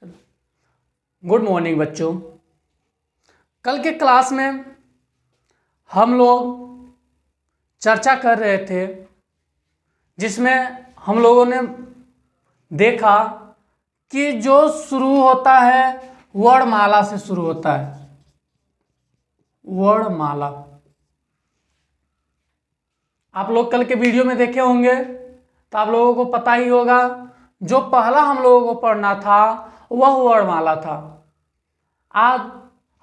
Good morning बच्चों। कल के क्लास में हम लोग चर्चा कर रहे थे जिसमें हम लोगों ने देखा कि जो शुरू होता है वर्णमाला से शुरू होता है। वर्णमाला आप लोग कल के वीडियो में देखे होंगे तो आप लोगों को पता ही होगा। जो पहला हम लोगों को पढ़ना था वह वर्णमाला था। आज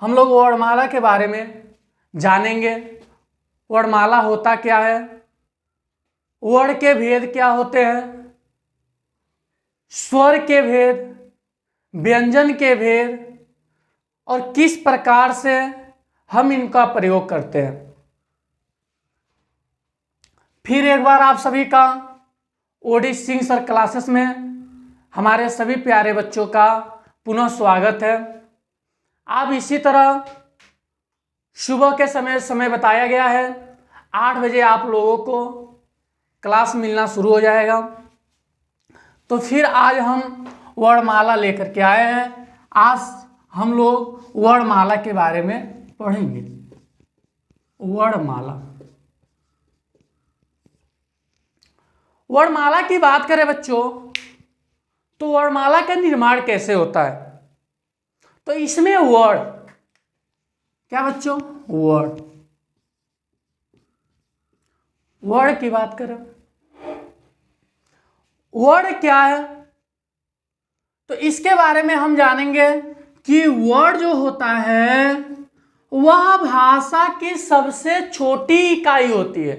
हम लोग वर्णमाला के बारे में जानेंगे। वर्णमाला होता क्या है, वर्ण के भेद क्या होते हैं, स्वर के भेद, व्यंजन के भेद और किस प्रकार से हम इनका प्रयोग करते हैं। फिर एक बार आप सभी का ओडी सिंह सर क्लासेस में हमारे सभी प्यारे बच्चों का पुनः स्वागत है। अब इसी तरह सुबह के समय बताया गया है 8 बजे आप लोगों को क्लास मिलना शुरू हो जाएगा। तो फिर आज हम वर्णमाला लेकर के आए हैं। आज हम लोग वर्णमाला के बारे में पढ़ेंगे। वर्णमाला, वर्णमाला की बात करें बच्चों तो वर्णमाला का निर्माण कैसे होता है। तो इसमें वर्ण क्या बच्चों, वर्ण की बात करें, वर्ण क्या है तो इसके बारे में हम जानेंगे कि वर्ण जो होता है वह भाषा की सबसे छोटी इकाई होती है।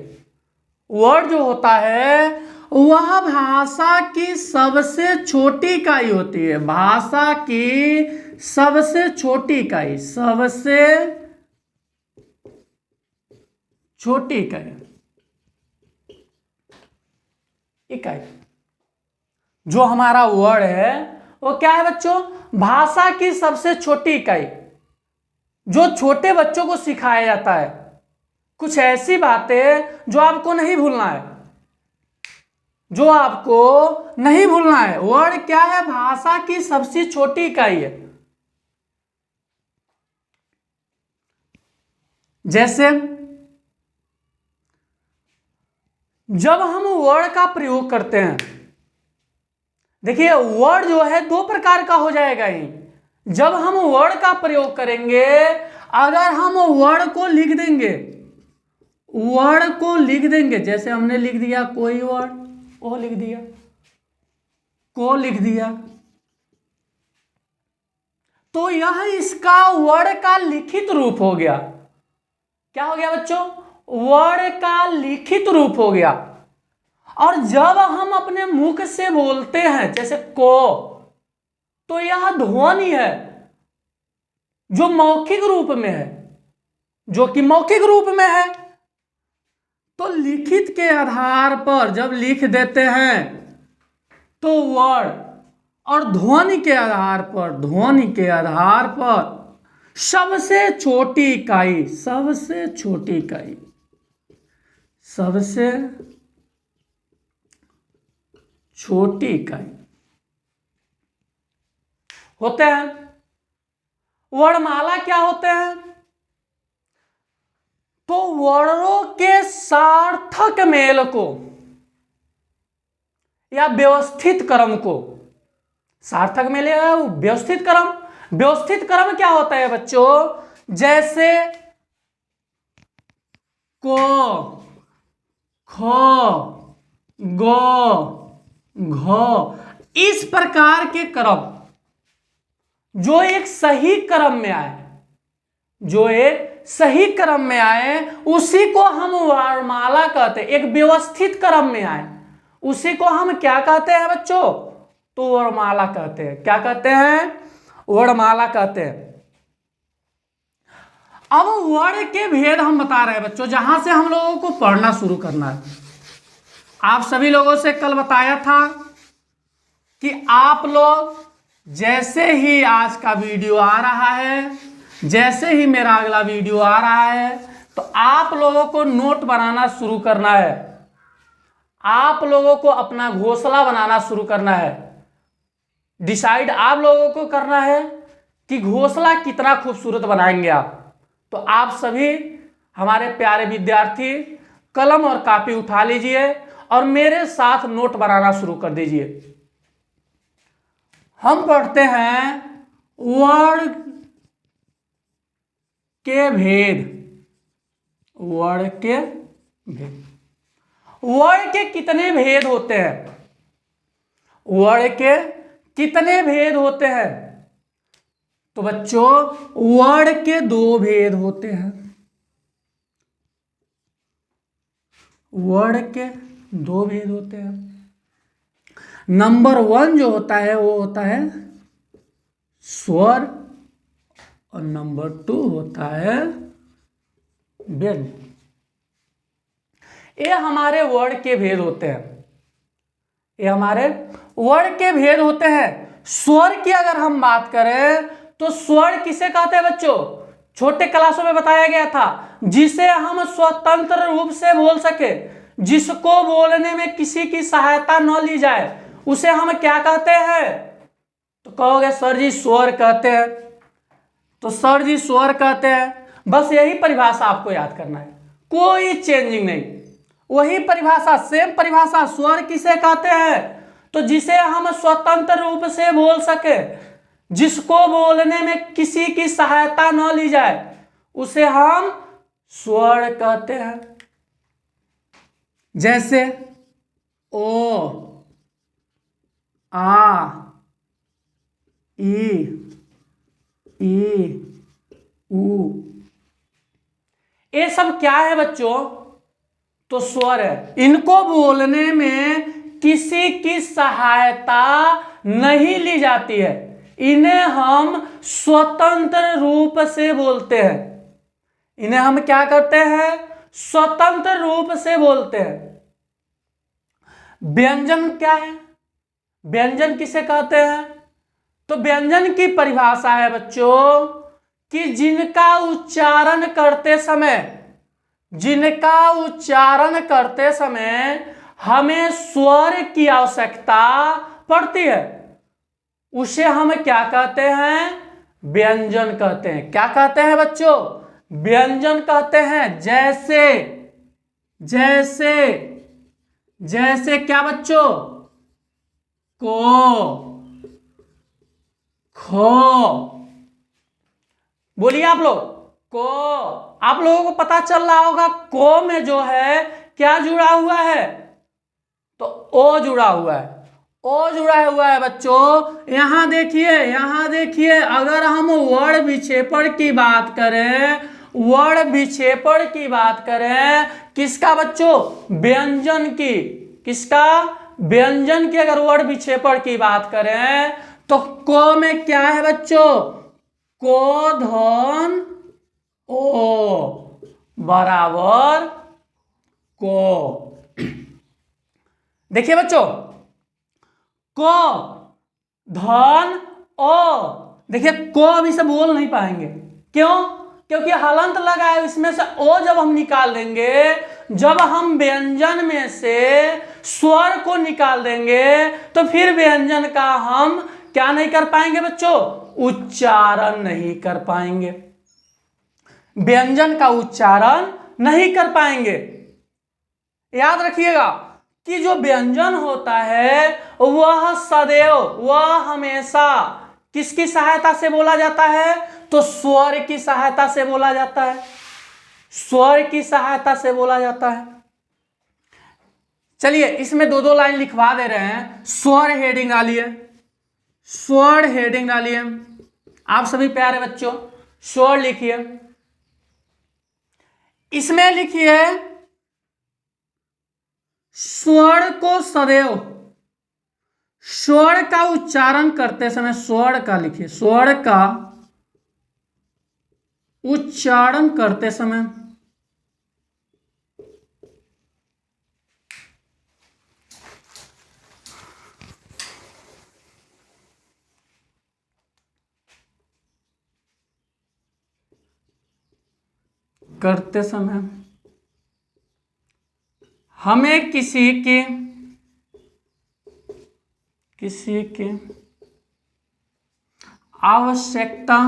वर्ण जो होता है वह भाषा की सबसे छोटी इकाई होती है। भाषा की सबसे छोटी इकाई, सबसे छोटी इकाई जो हमारा वर्ण है वो क्या है बच्चों, भाषा की सबसे छोटी इकाई जो छोटे बच्चों को सिखाया जाता है। कुछ ऐसी बातें जो आपको नहीं भूलना है, जो आपको नहीं भूलना है। वर्ण क्या है, भाषा की सबसे छोटी इकाई है। जैसे जब हम वर्ण का प्रयोग करते हैं, देखिए वर्ण जो है 2 प्रकार का हो जाएगा ही। जब हम वर्ण का प्रयोग करेंगे, अगर हम वर्ण को लिख देंगे, वर्ण को लिख देंगे, जैसे हमने लिख दिया कोई वर्ण, ओ लिख दिया, को लिख दिया, तो यह इसका वर्ण का लिखित रूप हो गया। क्या हो गया बच्चों, वर्ण का लिखित रूप हो गया। और जब हम अपने मुख से बोलते हैं जैसे को, तो यह ध्वनि है जो मौखिक रूप में है, जो कि मौखिक रूप में है। तो लिखित के आधार पर जब लिख देते हैं तो वर्ण, और ध्वनि के आधार पर, ध्वनि के आधार पर सबसे छोटी इकाई, सबसे छोटी इकाई, सबसे छोटी इकाई होते हैं। वर्णमाला क्या होते हैं, तो वर्णों के सार्थक मेल को या व्यवस्थित क्रम को, सार्थक मेल या व्यवस्थित क्रम। व्यवस्थित क्रम क्या होता है बच्चों, जैसे को, खो, गो, घो, इस प्रकार के क्रम जो एक सही क्रम में आए, जो एक सही क्रम में आए, उसी को हम वर्णमाला कहते हैं। एक व्यवस्थित क्रम में आए उसी को हम क्या कहते हैं बच्चों, तो वर्णमाला कहते हैं। क्या कहते हैं, वर्णमाला कहते हैं। अब वर्ण के भेद हम बता रहे हैं बच्चों, जहां से हम लोगों को पढ़ना शुरू करना है। आप सभी लोगों से कल बताया था कि आप लोग जैसे ही आज का वीडियो आ रहा है, जैसे ही मेरा अगला वीडियो आ रहा है, तो आप लोगों को नोट बनाना शुरू करना है। आप लोगों को अपना घोंसला बनाना शुरू करना है। डिसाइड आप लोगों को करना है कि घोंसला कितना खूबसूरत बनाएंगे आप। तो आप सभी हमारे प्यारे विद्यार्थी कलम और कॉपी उठा लीजिए और मेरे साथ नोट बनाना शुरू कर दीजिए। हम पढ़ते हैं वर्ण के भेद। वर्ण के भेद। वर्ण के कितने भेद होते हैं? वर्ण के कितने भेद होते हैं? तो बच्चों वर्ण के 2 भेद होते हैं। वर्ण के 2 भेद होते हैं। नंबर 1 जो होता है वो होता है स्वर और नंबर 2 होता है व्यंजन। ये हमारे वर्ण के भेद होते हैं। ये हमारे वर्ण के भेद होते हैं। स्वर की अगर हम बात करें तो स्वर किसे कहते हैं बच्चों? छोटे क्लासों में बताया गया था, जिसे हम स्वतंत्र रूप से बोल सके, जिसको बोलने में किसी की सहायता न ली जाए, उसे हम क्या कहते हैं? तो कहोगे सर जी स्वर कहते हैं। तो सर जी स्वर कहते हैं, बस यही परिभाषा आपको याद करना है, कोई चेंजिंग नहीं। वही परिभाषा, सेम परिभाषा। स्वर किसे कहते हैं? तो जिसे हम स्वतंत्र रूप से बोल सके, जिसको बोलने में किसी की सहायता न ली जाए, उसे हम स्वर कहते हैं। जैसे ओ, आ, ई, उ। ये सब क्या है बच्चों? तो स्वर है। इनको बोलने में किसी की सहायता नहीं ली जाती है, इन्हें हम स्वतंत्र रूप से बोलते हैं। इन्हें हम क्या करते हैं? स्वतंत्र रूप से बोलते हैं। व्यंजन क्या है? व्यंजन किसे कहते हैं? तो व्यंजन की परिभाषा है बच्चों कि जिनका उच्चारण करते समय हमें स्वर की आवश्यकता पड़ती है, उसे हम क्या कहते हैं? व्यंजन कहते हैं। क्या कहते हैं बच्चों? व्यंजन कहते हैं। जैसे क्या बच्चों? को, खो। बोलिए आप लोग, को। आप लोगों को पता चल रहा होगा को में जो है क्या जुड़ा हुआ है? तो ओ जुड़ा हुआ है। ओ जुड़ा हुआ है बच्चों। यहां देखिए, अगर हम वर्ण विक्षेपण की बात करें, किसका बच्चों? व्यंजन की। किसका? व्यंजन की। अगर वर्ण विक्षेपण की बात करें तो को में क्या है बच्चों? को धन ओ बराबर को। देखिए बच्चों, को धन ओ। देखिए को अभी से बोल नहीं पाएंगे। क्यों? क्योंकि हलंत लगा है। इसमें से ओ जब हम निकाल देंगे, जब हम व्यंजन में से स्वर को निकाल देंगे, तो फिर व्यंजन का हम क्या नहीं कर पाएंगे बच्चों? उच्चारण नहीं कर पाएंगे। व्यंजन का उच्चारण नहीं कर पाएंगे। याद रखिएगा कि जो व्यंजन होता है वह सदैव, वह हमेशा किसकी सहायता से बोला जाता है? तो स्वर की सहायता से बोला जाता है। स्वर की सहायता से बोला जाता है। चलिए इसमें 2-2 लाइन लिखवा दे रहे हैं। स्वर हेडिंग डालिए, स्वर हेडिंग डालिए। आप सभी प्यारे बच्चों स्वर लिखिए। इसमें लिखिए स्वर को सदैव, स्वर का उच्चारण करते समय, स्वर का लिखिए, स्वर का उच्चारण करते समय हमें किसी की आवश्यकता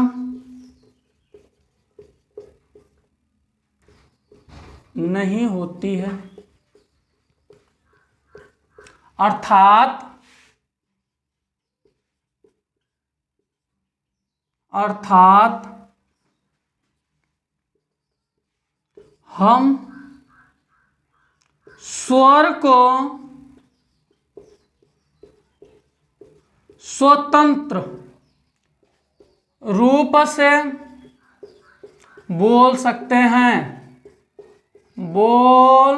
नहीं होती है, अर्थात हम स्वर को स्वतंत्र रूप से बोल सकते हैं, बोल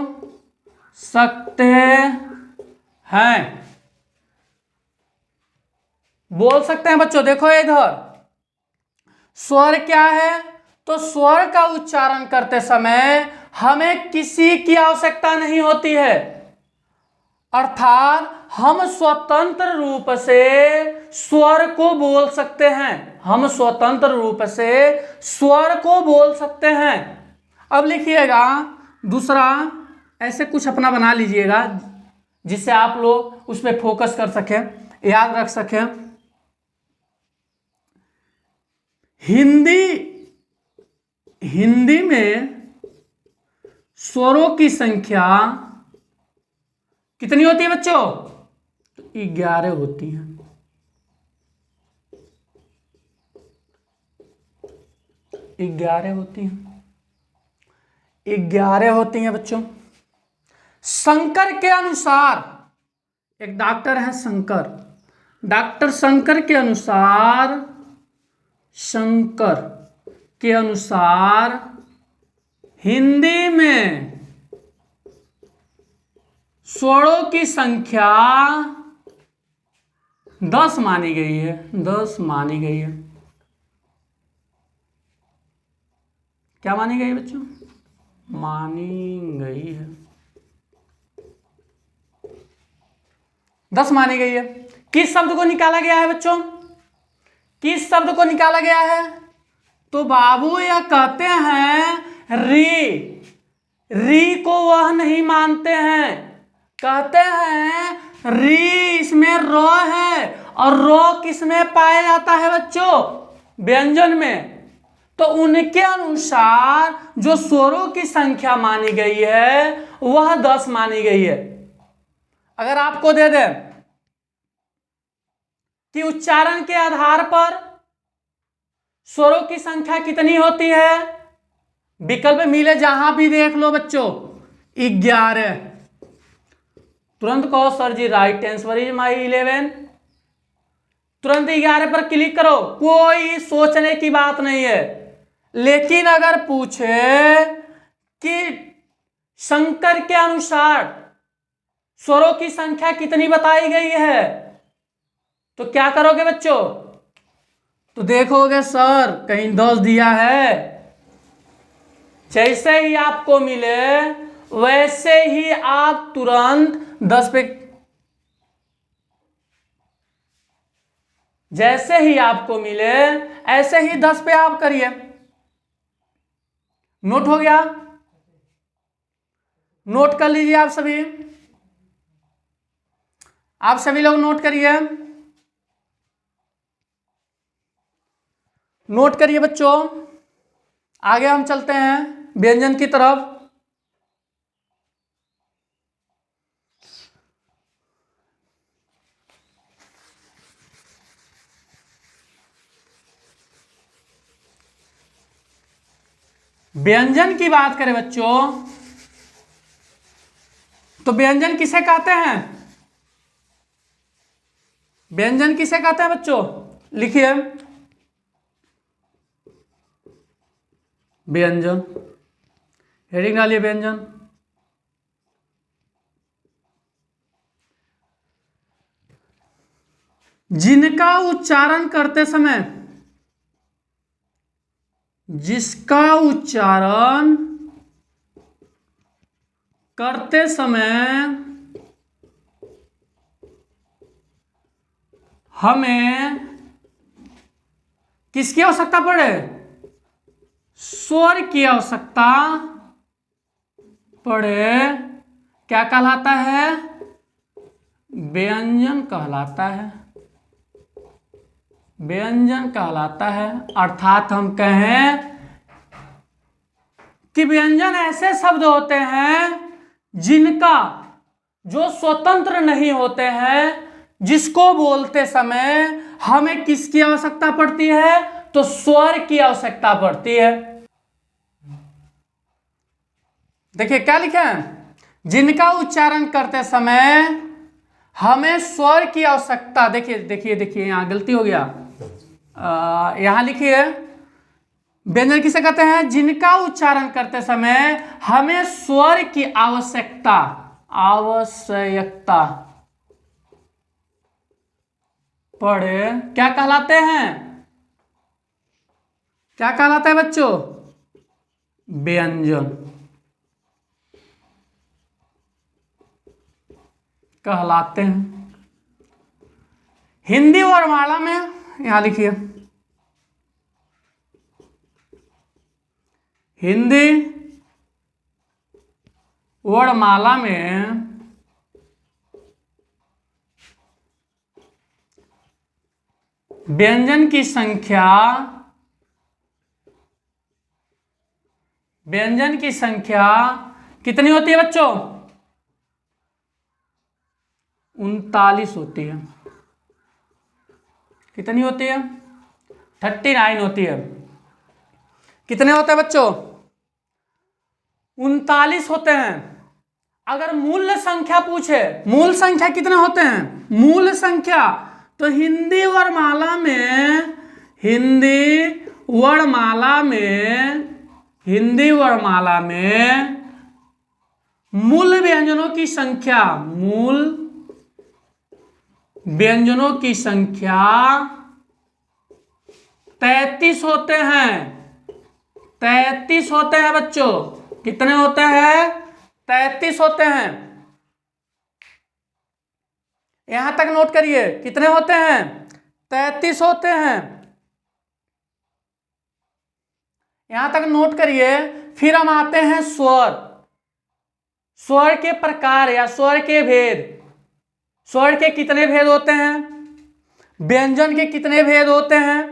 सकते हैं बच्चों। देखो इधर स्वर क्या है, तो स्वर का उच्चारण करते समय हमें किसी की आवश्यकता नहीं होती है, अर्थात हम स्वतंत्र रूप से स्वर को बोल सकते हैं, हम स्वतंत्र रूप से स्वर को बोल सकते हैं। अब लिखिएगा दूसरा, ऐसे कुछ अपना बना लीजिएगा जिससे आप लोग उस पर फोकस कर सकें, याद रख सकें। हिंदी में स्वरों की संख्या कितनी होती है बच्चों? तो 11 होती है। 11 होती हैं, 11 होती हैं बच्चों। शंकर के अनुसार, एक डॉक्टर है शंकर, डॉक्टर शंकर के अनुसार हिंदी में स्वरों की संख्या 10 मानी गई है, 10 मानी गई है। क्या मानी गई है बच्चों? मानी गई है, 10 मानी गई है। किस शब्द को निकाला गया है बच्चों? किस शब्द को निकाला गया है? तो बाबू यह कहते हैं री को वह नहीं मानते हैं, कहते हैं री इसमें रो है, और रो किस में पाया जाता है बच्चों? व्यंजन में। तो उनके अनुसार जो स्वरों की संख्या मानी गई है वह 10 मानी गई है। अगर आपको दे दे कि उच्चारण के आधार पर स्वरों की संख्या कितनी होती है, विकल्प मिले जहां भी देख लो बच्चों, 11। तुरंत कहो sir ji right answer is my 11। तुरंत 11 पर क्लिक करो, कोई सोचने की बात नहीं है। लेकिन अगर पूछे कि शंकर के अनुसार स्वरों की संख्या कितनी बताई गई है, तो क्या करोगे बच्चों? तो देखोगे सर कहीं 10 दिया है। जैसे ही आपको मिले वैसे ही आप तुरंत 10 पे, जैसे ही आपको मिले ऐसे ही 10 पे आप करिए। नोट हो गया? नोट कर लीजिए आप सभी, आप सभी लोग नोट करिए, नोट करिए बच्चों। आगे हम चलते हैं व्यंजन की तरफ। व्यंजन की बात करें बच्चों तो व्यंजन किसे कहते हैं? व्यंजन किसे कहते हैं बच्चों? लिखिए व्यंजन, हेडिंग डालिए व्यंजन। जिनका उच्चारण करते समय, जिसका उच्चारण करते समय हमें किसकी आवश्यकता पड़े? स्वर की आवश्यकता पड़े, क्या कहलाता है? व्यंजन कहलाता है। व्यंजन कहलाता है। अर्थात हम कहें कि व्यंजन ऐसे शब्द होते हैं जिनका जो स्वतंत्र नहीं होते हैं, जिसको बोलते समय हमें किसकी आवश्यकता पड़ती है, तो स्वर की आवश्यकता पड़ती है। देखिए क्या लिखा है, जिनका उच्चारण करते समय हमें स्वर की आवश्यकता। देखिए देखिए देखिए यहां गलती हो गया, यहां लिखिए व्यंजन किसे कहते हैं, जिनका उच्चारण करते समय हमें स्वर की आवश्यकता पड़े, क्या कहलाते हैं, क्या कहलाता है बच्चों, व्यंजन कहलाते हैं। हिंदी वर्णमाला में यहां लिखिए, हिंदी वर्णमाला में व्यंजन की संख्या, व्यंजन की संख्या कितनी होती है बच्चों, 39 होती है। कितनी होती है, 39 होती है। कितने होते हैं बच्चों, 39 होते हैं। अगर मूल संख्या पूछे, मूल संख्या कितने होते हैं, मूल संख्या, तो हिंदी वर्णमाला में, हिंदी वर्णमाला में, हिंदी वर्णमाला में मूल व्यंजनों की संख्या, मूल व्यंजनों की संख्या 33 होते हैं। 33 होते हैं बच्चों, कितने होते हैं, 33 होते हैं। यहां तक नोट करिए, कितने होते हैं, 33 होते हैं। यहां तक नोट करिए। फिर हम आते हैं स्वर, स्वर के प्रकार या स्वर के भेद। स्वर के कितने भेद होते हैं, व्यंजन के कितने भेद होते हैं,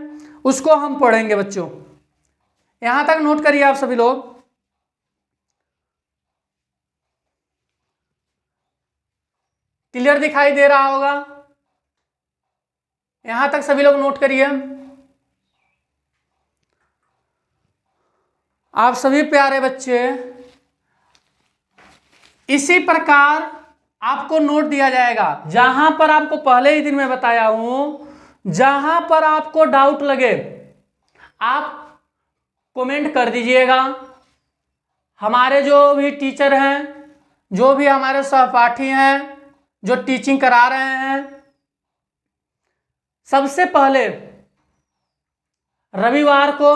उसको हम पढ़ेंगे बच्चों। यहां तक नोट करिए आप सभी लोग। क्लियर दिखाई दे रहा होगा, यहां तक सभी लोग नोट करिए। आप सभी प्यारे बच्चे, इसी प्रकार आपको नोट दिया जाएगा। जहां पर आपको पहले ही दिन में बताया हूं, जहां पर आपको डाउट लगे आप कमेंट कर दीजिएगा। हमारे जो भी टीचर हैं, जो भी हमारे सहपाठी हैं, जो टीचिंग करा रहे हैं, सबसे पहले रविवार को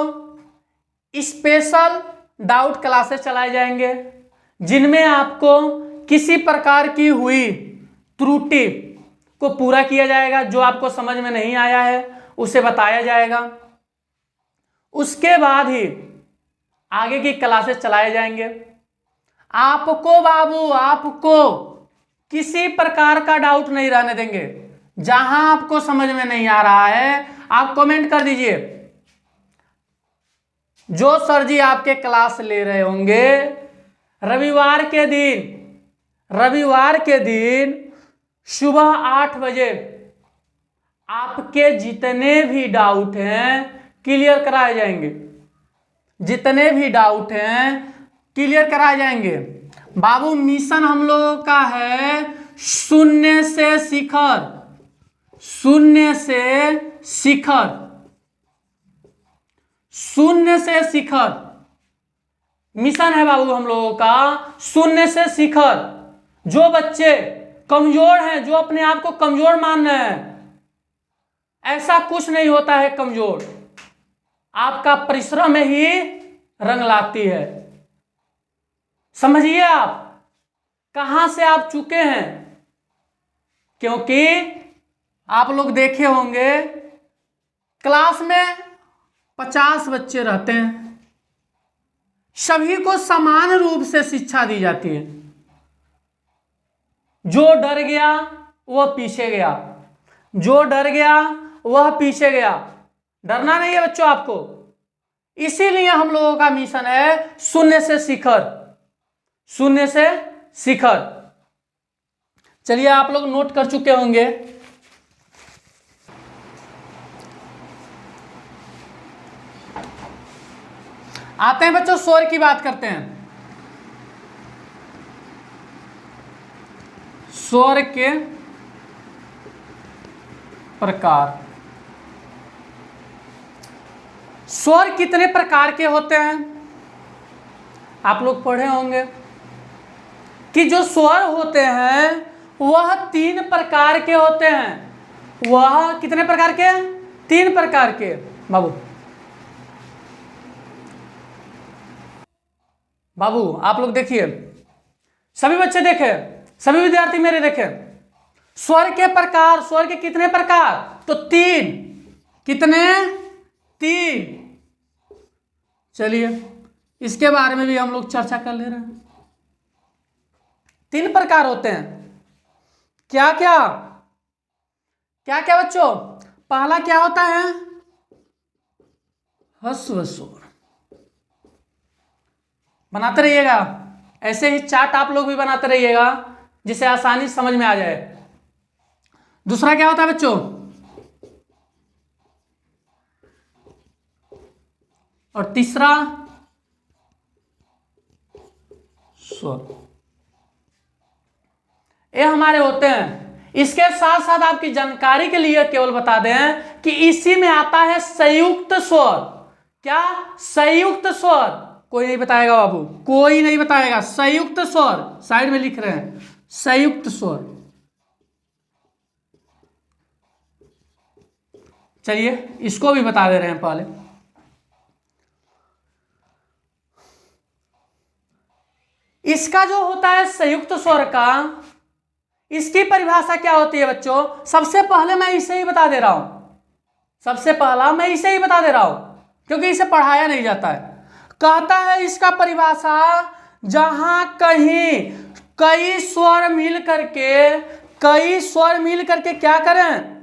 स्पेशल डाउट क्लासेस चलाए जाएंगे, जिनमें आपको किसी प्रकार की हुई त्रुटि को पूरा किया जाएगा। जो आपको समझ में नहीं आया है उसे बताया जाएगा। उसके बाद ही आगे की क्लासेस चलाए जाएंगे। आपको बाबू, आपको किसी प्रकार का डाउट नहीं रहने देंगे। जहां आपको समझ में नहीं आ रहा है आप कमेंट कर दीजिए। जो सर जी आपके क्लास ले रहे होंगे रविवार के दिन सुबह 8 बजे आपके जितने भी डाउट हैं क्लियर कराए जाएंगे। जितने भी डाउट हैं क्लियर कराए जाएंगे। बाबू मिशन हम लोगों का है शून्य से शिखर, शून्य से शिखर, शून्य से शिखर मिशन है बाबू हम लोगों का, शून्य से शिखर। जो बच्चे कमजोर हैं, जो अपने आप को कमजोर मान रहे हैं, ऐसा कुछ नहीं होता है कमजोर। आपका परिश्रम ही रंग लाती है। समझिए आप कहां से आप चुके हैं, क्योंकि आप लोग देखे होंगे क्लास में 50 बच्चे रहते हैं, सभी को समान रूप से शिक्षा दी जाती है। जो डर गया वो पीछे गया, जो डर गया वह पीछे गया। डरना नहीं है बच्चों आपको, इसीलिए हम लोगों का मिशन है शून्य से शिखर, शून्य से शिखर। चलिए आप लोग नोट कर चुके होंगे। आते हैं बच्चों स्वर की बात करते हैं। स्वर के प्रकार। स्वर कितने प्रकार के होते हैं? आप लोग पढ़े होंगे कि जो स्वर होते हैं वह 3 प्रकार के होते हैं। वह कितने प्रकार के? 3 प्रकार के। बाबू बाबू आप लोग देखिए, सभी बच्चे देखे, सभी विद्यार्थी मेरे देखे। स्वर के प्रकार, स्वर के कितने प्रकार? तो 3। कितने? 3। चलिए इसके बारे में भी हम लोग चर्चा कर ले रहे हैं। 3 प्रकार होते हैं। क्या क्या? क्या क्या बच्चों? पहला क्या होता है? ह्रस्व स्वर। बनाते रहिएगा, ऐसे ही चार्ट आप लोग भी बनाते रहिएगा जिसे आसानी से समझ में आ जाए। दूसरा क्या होता है बच्चों? और तीसरा स्वर। ये हमारे होते हैं। इसके साथ साथ आपकी जानकारी के लिए केवल बता दें कि इसी में आता है संयुक्त स्वर। क्या? संयुक्त स्वर। कोई नहीं बताएगा बाबू, कोई नहीं बताएगा। संयुक्त स्वर साइड में लिख रहे हैं, संयुक्त स्वर। चलिए इसको भी बता दे रहे हैं पहले। इसका जो होता है संयुक्त स्वर का, इसकी परिभाषा क्या होती है बच्चों? सबसे पहले मैं इसे ही बता दे रहा हूं, सबसे पहला मैं इसे ही बता दे रहा हूं क्योंकि इसे पढ़ाया नहीं जाता है। कहता है इसका परिभाषा, जहां कहीं कई स्वर मिल करके, कई स्वर मिल करके क्या करें?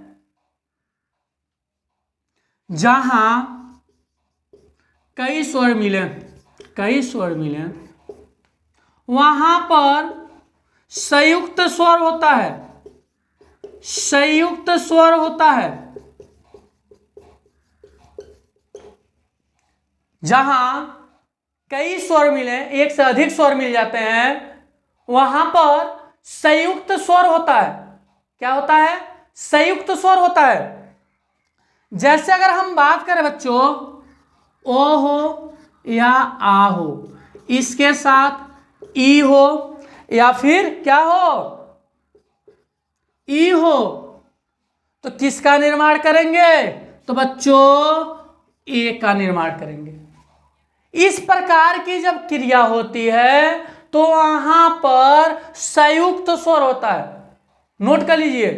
जहां कई स्वर मिले, कई स्वर मिले, वहां पर संयुक्त स्वर होता है, संयुक्त स्वर होता है। जहां कई स्वर मिले, एक से अधिक स्वर मिल जाते हैं, वहां पर संयुक्त स्वर होता है। क्या होता है? संयुक्त स्वर होता है। जैसे अगर हम बात करें बच्चों, ओ हो या आ हो, इसके साथ ई हो, या फिर क्या हो? ई हो, तो किसका निर्माण करेंगे? तो बच्चों ए का निर्माण करेंगे। इस प्रकार की जब क्रिया होती है तो वहां पर संयुक्त स्वर होता है। नोट कर लीजिए,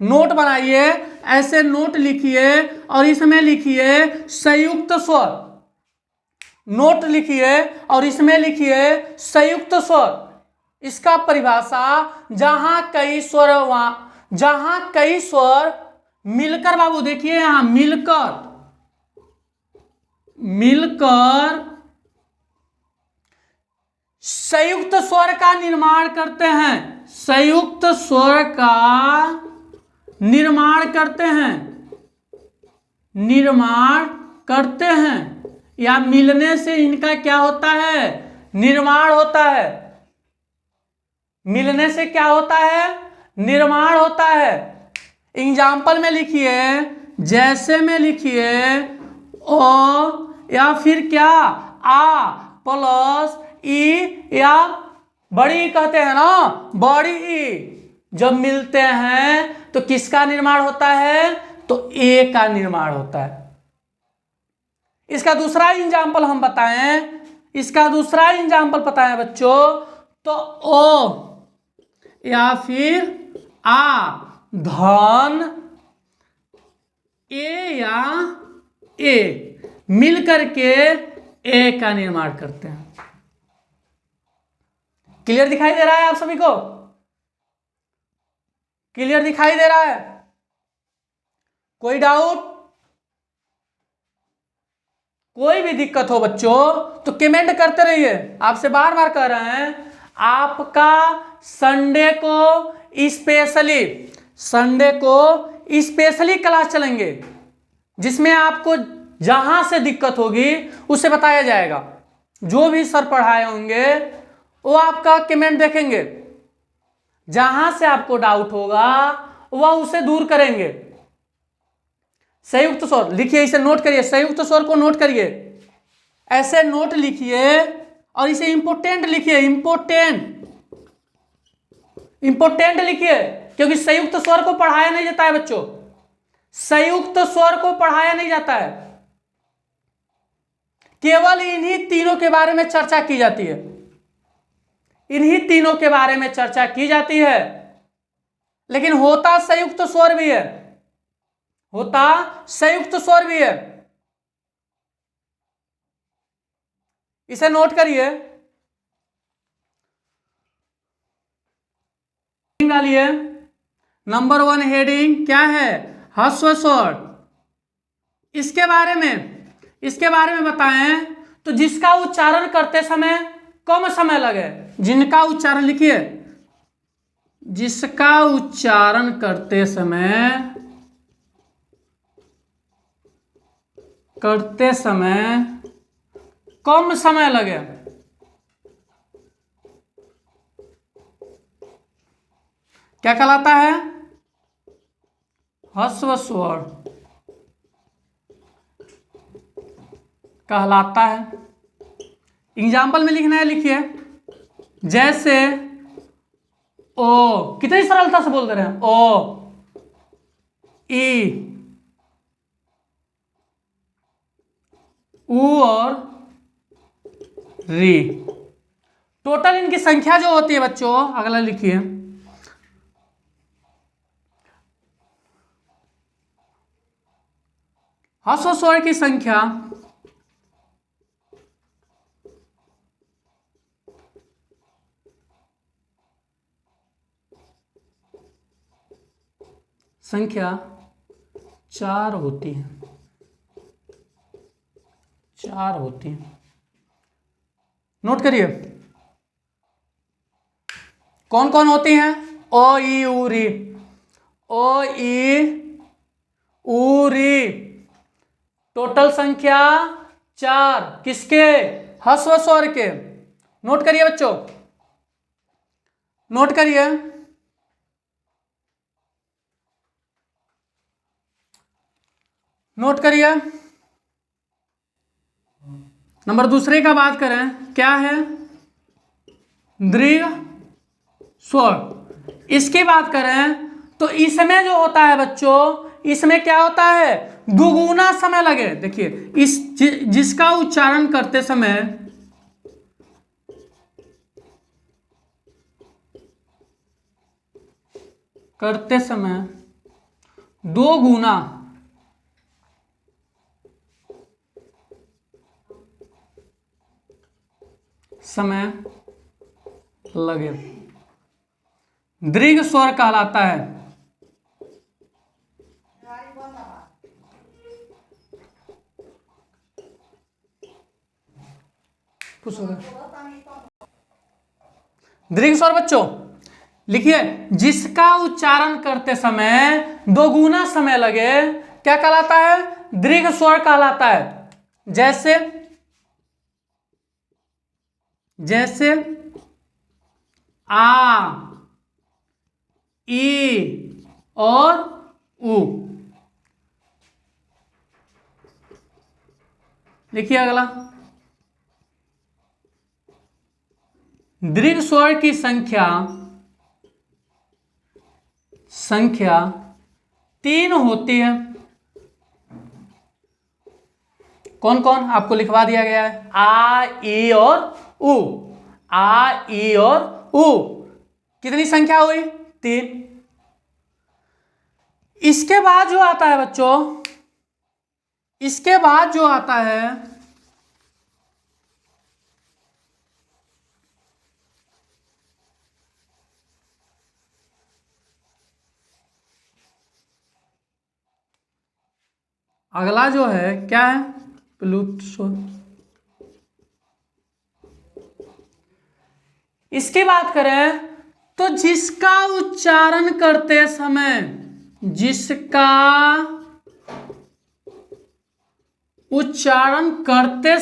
नोट बनाइए, ऐसे नोट लिखिए और इसमें लिखिए संयुक्त स्वर। नोट लिखिए और इसमें लिखिए संयुक्त स्वर। इसका परिभाषा, जहां कई स्वर, वहां जहां कई स्वर मिलकर, बाबू देखिए यहां मिलकर, मिलकर संयुक्त स्वर का निर्माण करते हैं, संयुक्त स्वर का निर्माण करते हैं, निर्माण करते हैं, या मिलने से इनका क्या होता है? निर्माण होता है। मिलने से क्या होता है? निर्माण होता है। एग्जाम्पल में लिखिए, जैसे में लिखिए ओ या फिर क्या, आ प्लस ई, या बड़ी ई कहते हैं ना, बड़ी ई जब मिलते हैं तो किसका निर्माण होता है? तो ए का निर्माण होता है। इसका दूसरा एग्जाम्पल हम बताएं, इसका दूसरा एग्जाम्पल बताएं बच्चों, तो ओ या फिर आ धन ए या ए मिल करके ए का निर्माण करते हैं। क्लियर दिखाई दे रहा है आप सभी को? क्लियर दिखाई दे रहा है? कोई डाउट? कोई भी दिक्कत हो बच्चों तो कमेंट करते रहिए। आपसे बार बार कह रहे हैं, आपका संडे को स्पेशली क्लास चलेंगे, जिसमें आपको जहां से दिक्कत होगी उसे बताया जाएगा। जो भी सर पढ़ाए होंगे वो आपका कमेंट देखेंगे, जहां से आपको डाउट होगा वह उसे दूर करेंगे। संयुक्त स्वर लिखिए, इसे नोट करिए, संयुक्त स्वर को नोट करिए, ऐसे नोट लिखिए और इसे इंपोर्टेंट लिखिए, इंपोर्टेंट लिखिए, क्योंकि संयुक्त स्वर को पढ़ाया नहीं जाता है बच्चों, संयुक्त स्वर को पढ़ाया नहीं जाता है, केवल इन्हीं तीनों के बारे में चर्चा की जाती है, इन्हीं तीनों के बारे में चर्चा की जाती है। लेकिन होता संयुक्त स्वर भी है, होता संयुक्त स्वर भी है, इसे नोट करिए, डालिए। नंबर 1 हेडिंग क्या है? ह्रस्व स्वर। इसके बारे में बताएं तो जिसका उच्चारण करते समय कम समय लगे, जिनका उच्चारण लिखिए, जिसका उच्चारण करते समय कम समय लगे, क्या कहलाता है? ह्रस्व स्वर कहलाता है। एग्जाम्पल में लिखना है, लिखिए, जैसे ओ, कितनी सरलता से बोल दे रहे हैं, ओ, ई, ऊ और री। टोटल इनकी संख्या जो होती है बच्चों, अगला लिखिए, ह्रस्व स्वर की संख्या 4 होती है, 4 होती है। नोट करिए कौन कौन होती हैं? ओ, ई, ऊ, री, ओ, ई, ऊ, री, टोटल संख्या 4, किसके? ह्रस्व स्वर के। नोट करिए बच्चों, नोट करिए, नोट करिए। नंबर दूसरे का बात करें, क्या है? दीर्घ स्वर। इसकी बात करें तो इसमें जो होता है बच्चों, इसमें क्या होता है? दुगुना समय लगे। देखिए, जिसका उच्चारण करते समय 2 गुना समय लगे, दीर्घ स्वर कहलाता है। दीर्घ स्वर बच्चों लिखिए, जिसका उच्चारण करते समय 2 गुना समय लगे, क्या कहलाता है? दीर्घ स्वर कहलाता है। जैसे आ, ई और ऊ। लिखिए अगला, दीर्घ स्वर की संख्या 3 होती है। कौन कौन? आपको लिखवा दिया गया है, आ, ई और ऊ, आ, ई और ऊ। कितनी संख्या हुई? 3। इसके बाद जो आता है बच्चों, इसके बाद जो आता है अगला जो है क्या है, विलुप्त स्वर। इसकी बात करें तो जिसका उच्चारण करते समय, जिसका उच्चारण करते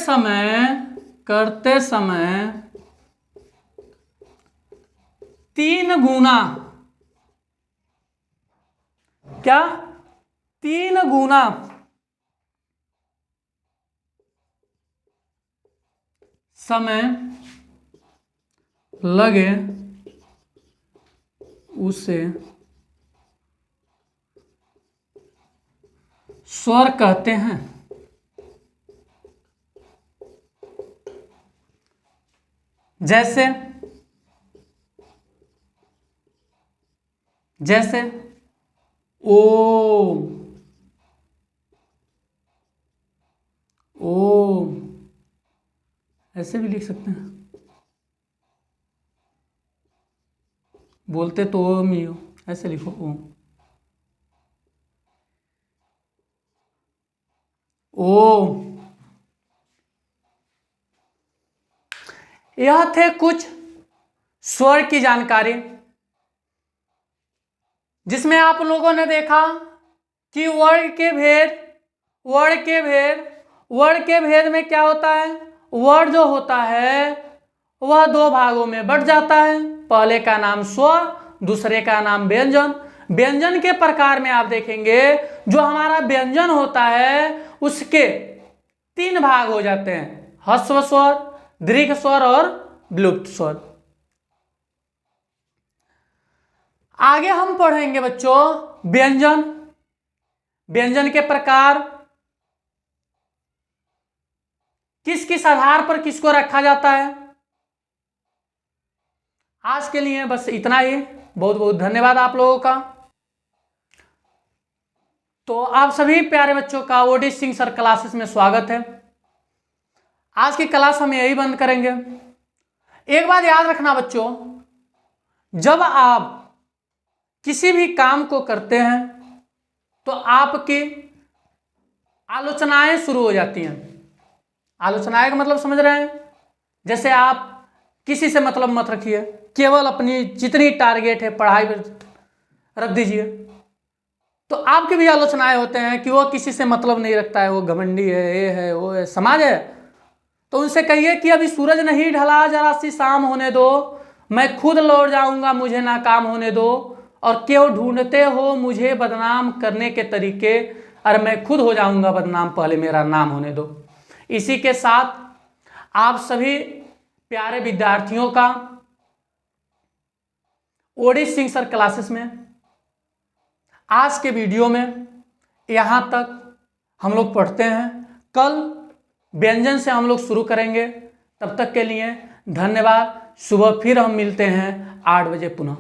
समय 3 गुना, क्या 3 गुना समय लगे उसे स्वर कहते हैं। जैसे ओम, ओम, ऐसे भी लिख सकते हैं, बोलते तो ओम ही हो, ऐसे लिखो ओम, ओम। यह थे कुछ स्वर की जानकारी, जिसमें आप लोगों ने देखा कि वर्ण के भेद में क्या होता है, वर्ण जो होता है वह 2 भागों में बंट जाता है। पहले का नाम स्वर, दूसरे का नाम व्यंजन। व्यंजन के प्रकार में आप देखेंगे जो हमारा व्यंजन होता है उसके 3 भाग हो जाते हैं, ह्रस्व स्वर, दीर्घ स्वर और विलुप्त स्वर। आगे हम पढ़ेंगे बच्चों व्यंजन, व्यंजन के प्रकार, किस किस आधार पर किसको रखा जाता है। आज के लिए बस इतना ही, बहुत बहुत धन्यवाद आप लोगों का। तो आप सभी प्यारे बच्चों का ओडी सिंह सर क्लासेस में स्वागत है। आज की क्लास हम यही बंद करेंगे। एक बात याद रखना बच्चों, जब आप किसी भी काम को करते हैं तो आपकी आलोचनाएं शुरू हो जाती हैं। आलोचनाएं का मतलब समझ रहे हैं, जैसे आप किसी से मतलब मत रखिए, केवल अपनी जितनी टारगेट है पढ़ाई पर रख दीजिए। तो आपकी भी आलोचनाएं होते हैं कि वो किसी से मतलब नहीं रखता है, वो घमंडी है, ये है, वो है, समाज है। तो उनसे कहिए कि अभी सूरज नहीं ढला, जरा सी शाम होने दो, मैं खुद लौट जाऊंगा, मुझे नाकाम होने दो। और क्यों ढूंढते हो मुझे बदनाम करने के तरीके, और मैं खुद हो जाऊंगा बदनाम, पहले मेरा नाम होने दो। इसी के साथ आप सभी प्यारे विद्यार्थियों का ओडी सिंह सर क्लासेस में आज के वीडियो में यहाँ तक हम लोग पढ़ते हैं। कल व्यंजन से हम लोग शुरू करेंगे। तब तक के लिए धन्यवाद। सुबह फिर हम मिलते हैं 8 बजे पुनः।